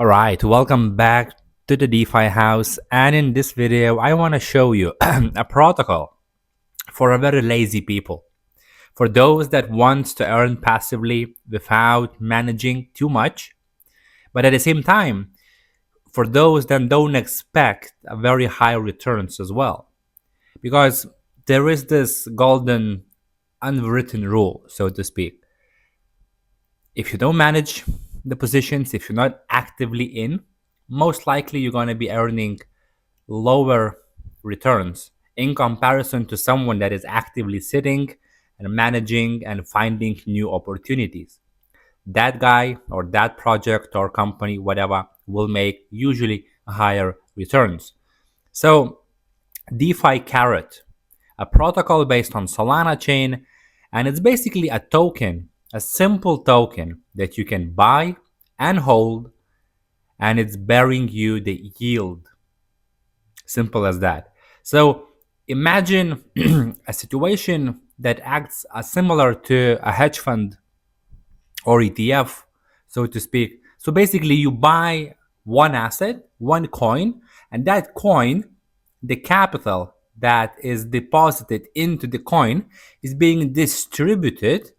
All right, welcome back to the DeFi House. And in this video, I want to show you a protocol for a very lazy people. For those that want to earn passively without managing too much, but at the same time, for those that don't expect a very high returns as well. Because there is this golden unwritten rule, so to speak. If you don't manage the positions, if you're not actively in, most likely you're going to be earning lower returns in comparison to someone that is actively sitting and managing and finding new opportunities. That guy or that project or company, whatever, will make usually higher returns. So, DeFi Carrot, a protocol based on Solana chain, and it's basically a token, a simple token that you can buy and hold, and it's bearing you the yield. Simple as that. So imagine a situation that acts similar to a hedge fund or ETF, so to speak. So basically, you buy one asset, one coin, and that coin, the capital that is deposited into the coin, is being distributed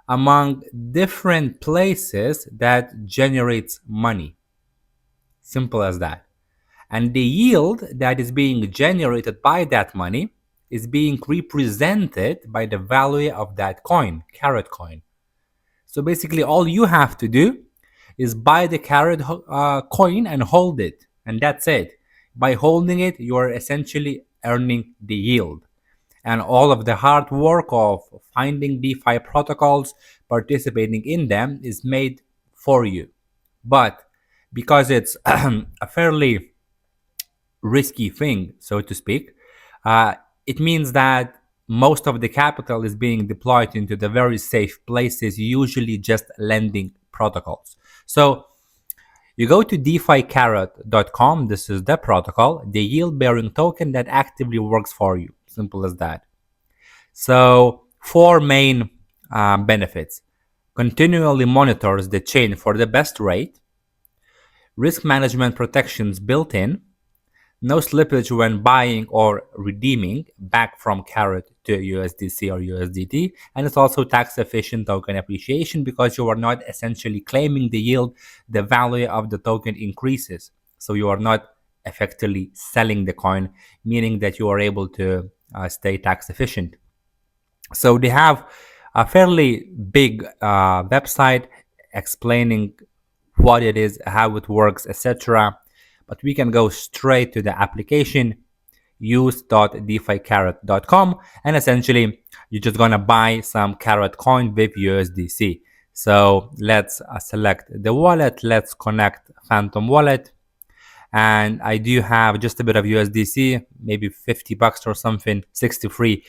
among different places that generates money. Simple as that. And the yield that is being generated by that money is being represented by the value of that coin, carrot coin. So basically, all you have to do is buy the carrot coin and hold it, and that's it. By holding it, you are essentially earning the yield. And all of the hard work of finding DeFi protocols, participating in them, is made for you. But because it's a fairly risky thing, so to speak, it means that most of the capital is being deployed into the very safe places, usually just lending protocols. So you go to DeFiCarrot.com. This is the protocol, the yield bearing token that actively works for you. Simple as that. So, four main benefits: continually monitors the chain for the best rate, risk management protections built in, no slippage when buying or redeeming back from Carrot to USDC or USDT, and it's also tax efficient token appreciation because you are not essentially claiming the yield, the value of the token increases. So you are not effectively selling the coin, meaning that you are able to stay tax efficient. So they have a fairly big website explaining what it is, how it works, etc. But we can go straight to the application, use.deficarrot.com, and essentially you're just gonna buy some carrot coin with USDC. So let's select the wallet. Let's connect Phantom Wallet. And I do have just a bit of USDC, maybe $50 or something, 63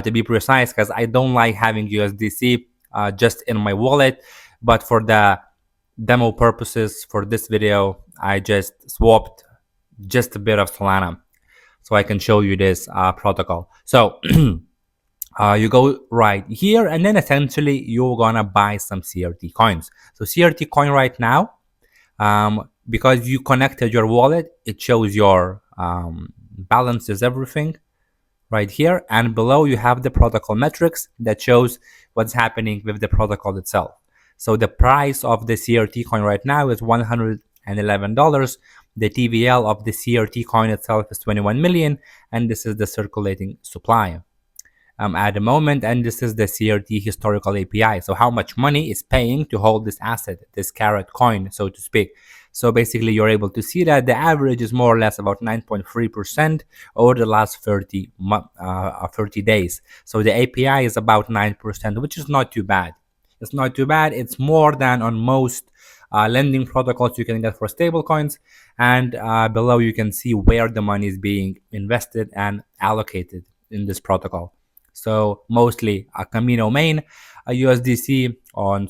to be precise, because I don't like having USDC just in my wallet. But for the demo purposes for this video, I just swapped just a bit of Solana so I can show you this protocol. So you go right here, and then essentially you're gonna buy some CRT coins. So CRT coin right now, because you connected your wallet, it shows your balances, everything right here, and below you have the protocol metrics that shows what's happening with the protocol itself. So the price of the CRT coin right now is $111. The TVL of the CRT coin itself is 21 million, and this is the circulating supply at the moment, and this is the CRT historical API. So how much money is paying to hold this asset, this carrot coin, so to speak. So basically you're able to see that the average is more or less about 9.3% over the last 30 days. So the API is about 9%, which is not too bad. It's not too bad. It's more than on most lending protocols you can get for stable coins. And below you can see where the money is being invested and allocated in this protocol. So mostly a Camino main, a USDC, on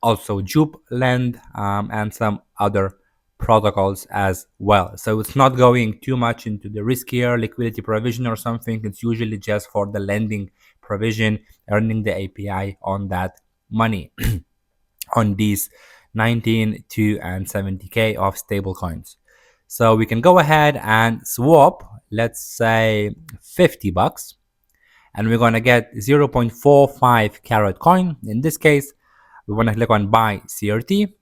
also Jupe Lend, and some other protocols as well. So it's not going too much into the riskier liquidity provision or something. It's usually just for the lending provision, earning the API on that money on these 19, 2, and 70K of stable coins. So we can go ahead and swap, let's say $50, and we're going to get 0.45 carat coin. In this case, we want to click on buy CRT.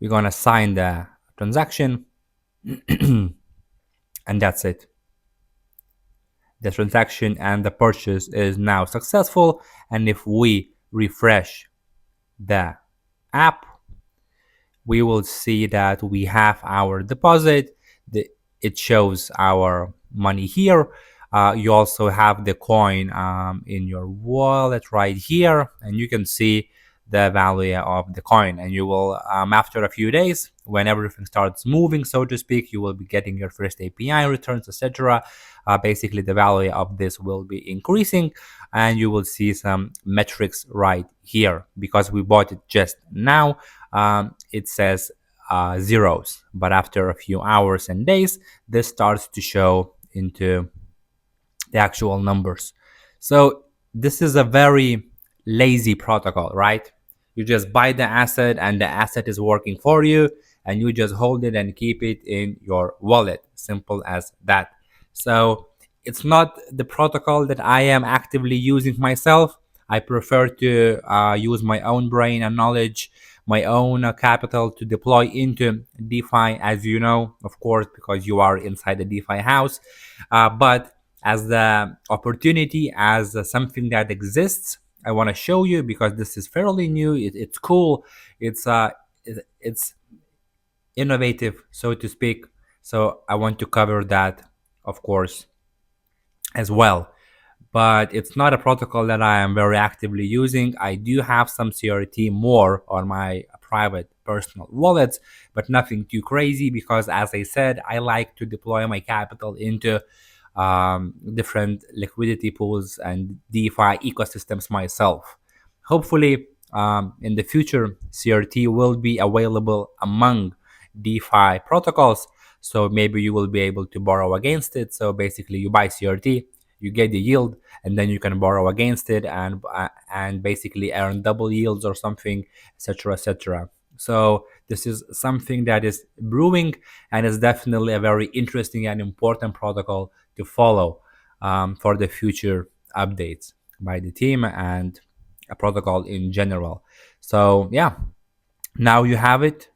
We're going to sign the transaction and that's it. The transaction and the purchase is now successful. And if we refresh the app, we will see that we have our deposit. It shows our money here. You also have the coin in your wallet right here, and you can see the value of the coin. And you will, after a few days, when everything starts moving, so to speak, you will be getting your first API returns, etc. Basically, the value of this will be increasing, and you will see some metrics right here. Because we bought it just now, it says zeros, but after a few hours and days, this starts to show into the actual numbers. So this is a very lazy protocol, right? You just buy the asset and the asset is working for you, and you just hold it and keep it in your wallet. Simple as that. So it's not the protocol that I am actively using myself. I prefer to use my own brain and knowledge, my own capital to deploy into DeFi, as you know, of course, because you are inside the DeFi house. But as the opportunity, as something that exists, I want to show you because this is fairly new. It's cool. It's innovative, so to speak. So I want to cover that, of course, as well. But it's not a protocol that I am very actively using. I do have some CRT more on my private personal wallets, but nothing too crazy because, as I said, I like to deploy my capital into different liquidity pools and DeFi ecosystems myself. Hopefully, in the future, CRT will be available among DeFi protocols. So maybe you will be able to borrow against it. So basically, you buy CRT, you get the yield, and then you can borrow against it and basically earn double yields or something, etc., etc. So this is something that is brewing and is definitely a very interesting and important protocol to follow for the future updates by the team and a protocol in general. So yeah, now you have it.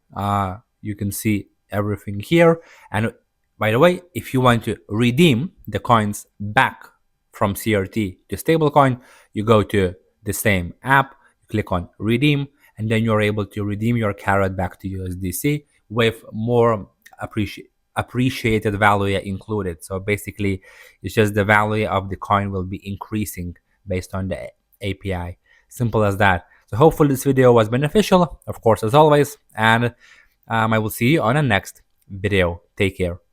You can see everything here. And by the way, if you want to redeem the coins back from CRT to stablecoin, you go to the same app, you click on redeem, and then you're able to redeem your carrot back to USDC with more appreciated value included. So basically, it's just the value of the coin will be increasing based on the API. Simple as that. So hopefully this video was beneficial, of course, as always, and I will see you on the next video. Take care.